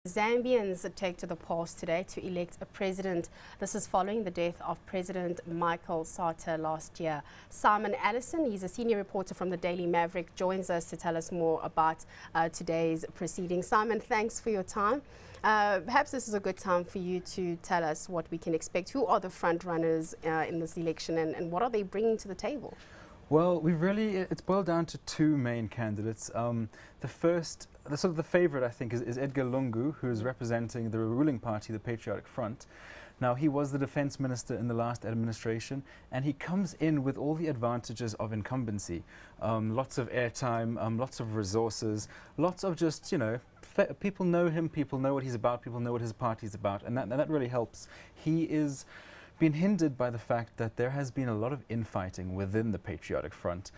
Zambians take to the polls today to elect a president. This is following the death of President Michael Sata last year. Simon Allison, he's a senior reporter from the Daily Maverick, joins us to tell us more about today's proceedings. Simon, thanks for your time. Perhaps this is a good time for you to tell us what we can expect. Who are the front runners in this election, and what are they bringing to the table? Well, it's boiled down to two main candidates. The first, the favorite, I think, is Edgar Lungu, who is representing the ruling party, the Patriotic Front. Now, he was the defense minister in the last administration, and he comes in with all the advantages of incumbency. Lots of airtime, lots of resources, lots of just, people know him, people know what he's about, people know what his party's about, and that really helps. He is been hindered by the fact that there has been a lot of infighting within the Patriotic Front.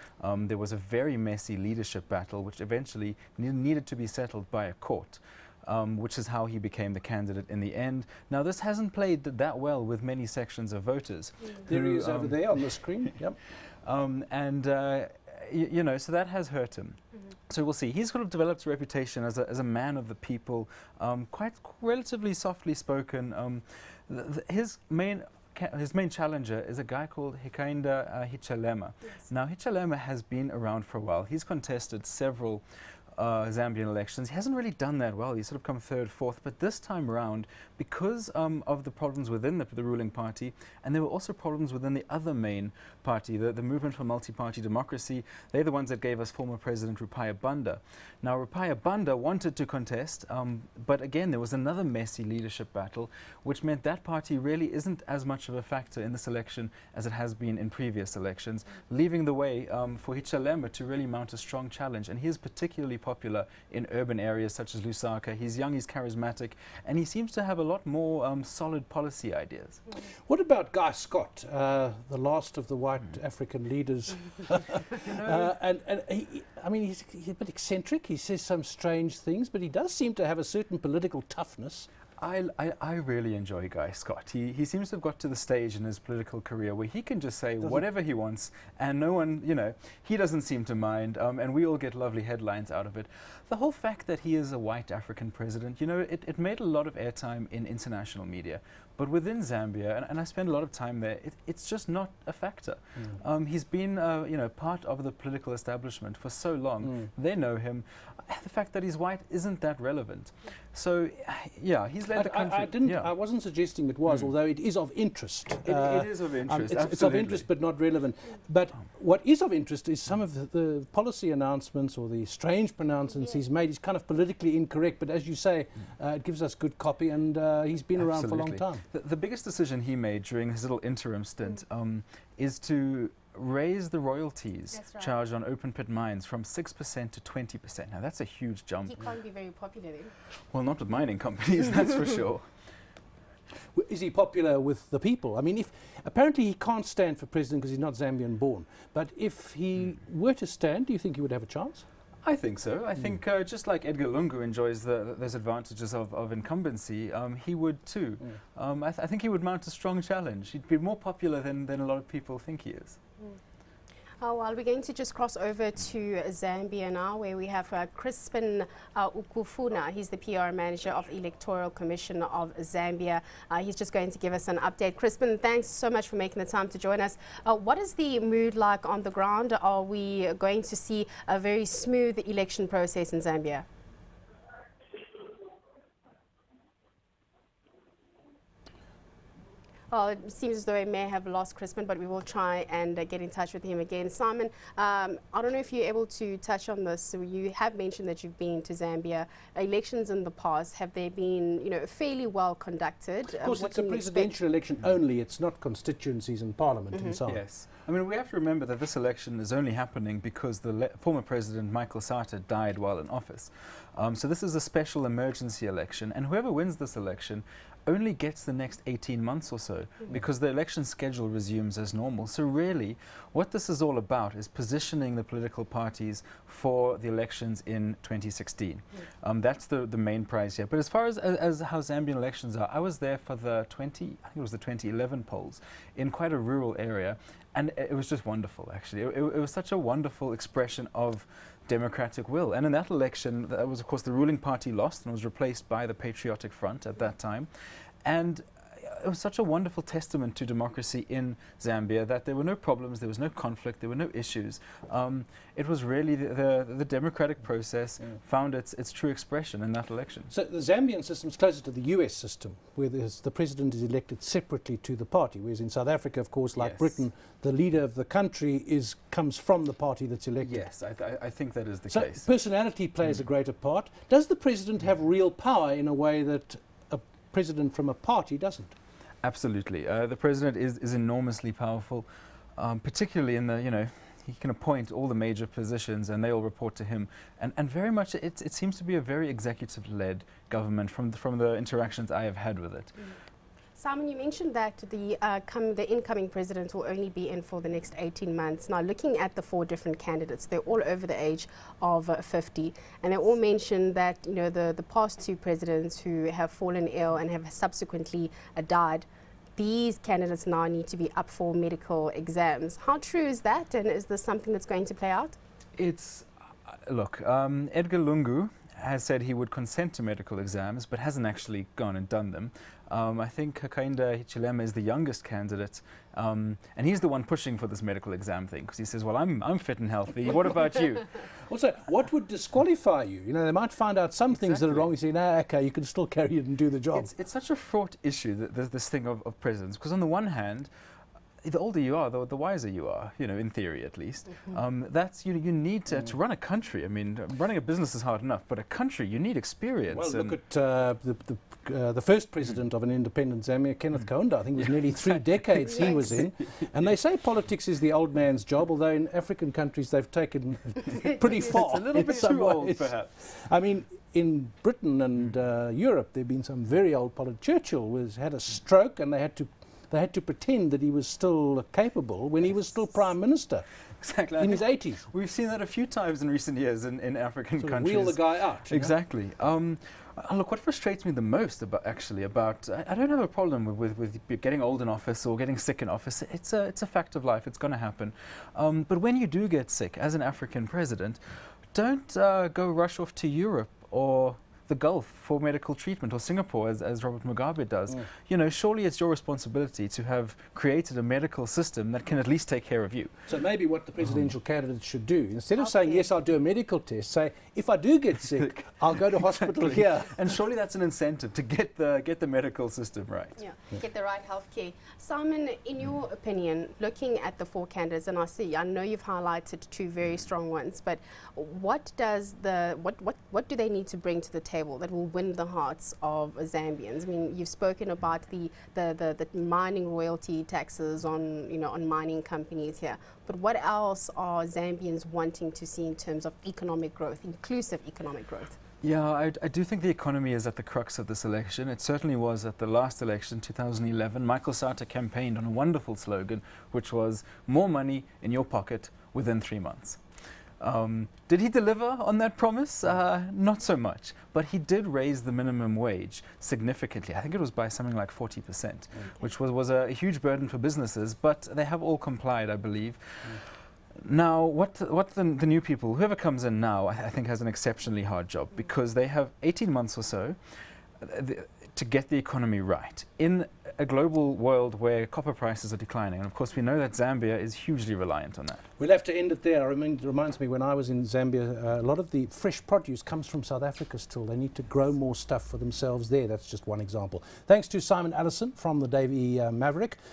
There was a very messy leadership battle which eventually needed to be settled by a court, which is how he became the candidate in the end. Now, this hasn't played that well with many sections of voters. There he is over there on the screen. Yep. So that has hurt him. So we'll see. He's sort of developed a reputation as a man of the people, quite relatively softly spoken. His main challenger is a guy called Hakainde Hichilema. Yes. Now, Hichilema has been around for a while. He's contested several Zambian elections. He hasn't really done that well. He's sort of come third, fourth. But this time around, because of the problems within the ruling party, and there were also problems within the other main party, the Movement for Multi-Party Democracy, they're the ones that gave us former President Rupaya Banda. Now, Rupaya Banda wanted to contest, but again, there was another messy leadership battle, which meant that party really isn't as much of a factor in this election as it has been in previous elections, leaving the way for Hichilema to really mount a strong challenge. And he is particularly popular in urban areas such as Lusaka. He's young, he's charismatic, and he seems to have a lot more solid policy ideas. What about Guy Scott, the last of the white African leaders? He's a bit eccentric. He says some strange things, but he does seem to have a certain political toughness. I really enjoy Guy Scott. He seems to have got to the stage in his political career where he can just say whatever he wants, and no one, he doesn't seem to mind, and we all get lovely headlines out of it. The whole fact that he is a white African president, it made a lot of airtime in international media. But within Zambia, and I spend a lot of time there, it's just not a factor. He's been, part of the political establishment for so long. They know him. The fact that he's white isn't that relevant. So, yeah, he's led the country. I wasn't suggesting it was, although it is of interest. It is of interest. It's of interest, but not relevant. But what is of interest is some of the policy announcements or the strange pronouncements he's made. He's kind of politically incorrect, but as you say, it gives us good copy, and he's been around for a long time. The biggest decision he made during his little interim stint is to raise the royalties charged on open pit mines from 6% to 20%. Now, that's a huge jump. He can't be very popular then. Well, not with mining companies, that's for sure. Is he popular with the people? I mean, apparently he can't stand for president because he's not Zambian born. But if he were to stand, do you think he would have a chance? I think so. I think just like Edgar Lungu enjoys those advantages of incumbency, he would too. I think he would mount a strong challenge. He'd be more popular than a lot of people think he is. Well, we're going to just cross over to Zambia now, where we have Crispin Ukufuna. He's the PR manager of Electoral Commission of Zambia. He's just going to give us an update. Crispin, thanks so much for making the time to join us. What is the mood like on the ground? Are we going to see a very smooth election process in Zambia? Well, it seems as though I may have lost Crispin, but we will try and get in touch with him again. Simon, I don't know if you're able to touch on this. So you have mentioned that you've been to Zambia. Elections in the past, have they been, fairly well conducted? Of course, it's a presidential election only. It's not constituencies and parliament and so on. Yes. I mean, we have to remember that this election is only happening because the former President Michael Sata died while in office. So this is a special emergency election, and whoever wins this election only gets the next 18 months or so, because the election schedule resumes as normal. So really, what this is all about is positioning the political parties for the elections in 2016. That's the main prize here. But as far as how Zambian elections are, I was there for the 2011 polls in quite a rural area, and it was just wonderful, actually. It was such a wonderful expression of democratic will. And in that election, that was, of course, the ruling party lost and was replaced by the Patriotic Front at that time. And it was such a wonderful testament to democracy in Zambia that there were no problems, there was no conflict, there were no issues. It was really the democratic process found its true expression in that election. So the Zambian system is closer to the US system, where the president is elected separately to the party, whereas in South Africa, of course, like Britain, the leader of the country comes from the party that's elected. Yes, I think that is the case. So personality plays a greater part. Does the president have real power in a way that a president from a party doesn't? Absolutely. The president is enormously powerful, particularly in the, he can appoint all the major positions and they all report to him. And very much it seems to be a very executive-led government from the interactions I have had with it. Simon, you mentioned that the incoming president will only be in for the next 18 months. Now, looking at the 4 different candidates, they're all over the age of 50, and they all mentioned that the past 2 presidents who have fallen ill and have subsequently died, these candidates now need to be up for medical exams. How true is that, and is this something that's going to play out? It's look, Edgar Lungu has said he would consent to medical exams, but hasn't actually gone and done them. I think Hakainde Hichilema is the youngest candidate, and he's the one pushing for this medical exam thing, because he says, well, I'm fit and healthy, what about you? Also, what would disqualify you? They might find out some things that are wrong. You say, no, okay, you can still carry it and do the job. It's such a fraught issue, this thing of presidents, because on the one hand, the older you are, the wiser you are, in theory at least. That's, you need to run a country. I mean, running a business is hard enough, but a country, you need experience. Well, look at the first president of an independent Zambia, Kenneth Kaunda. I think it was nearly 3 decades he was in. And they say politics is the old man's job, although in African countries they've taken pretty far. It's a little bit too old, perhaps. I mean, in Britain and Europe, there have been some very old politicians. Churchill had a stroke and they had to pretend that he was still capable when he was still Prime Minister. Exactly. In his 80s. We've seen that a few times in recent years in African countries. Wheel the guy out. Exactly. Look, what frustrates me the most about I don't have a problem with getting old in office or getting sick in office. It's a fact of life. It's going to happen. But when you do get sick as an African president, don't go rush off to Europe or the Gulf for medical treatment, or Singapore, as Robert Mugabe does. Surely it's your responsibility to have created a medical system that can at least take care of you. So maybe what the presidential candidates should do, instead of saying, yes, I'll do a medical test, say, if I do get sick, I'll go to hospital here. And surely that's an incentive to get the medical system right. Yeah, get the right health care. Simon, in your opinion, looking at the 4 candidates, and I know you've highlighted 2 very strong ones, but what do they need to bring to the table that will win the hearts of Zambians? I mean, you've spoken about the mining royalty taxes on mining companies here, but what else are Zambians wanting to see in terms of economic growth, inclusive economic growth? Yeah, I do think the economy is at the crux of this election. It certainly was at the last election, 2011. Michael Sata campaigned on a wonderful slogan, which was more money in your pocket within 3 months. Did he deliver on that promise? Not so much, but he did raise the minimum wage significantly. I think it was by something like 40%, which was a huge burden for businesses, but they have all complied, I believe. Now, what the new people, whoever comes in now, I think has an exceptionally hard job, because they have 18 months or so to get the economy right in a global world where copper prices are declining. And of course, we know that Zambia is hugely reliant on that. We'll have to end it there. I mean, it reminds me, when I was in Zambia, a lot of the fresh produce comes from South Africa still. They need to grow more stuff for themselves there. That's just one example. Thanks to Simon Allison from the Daily Maverick.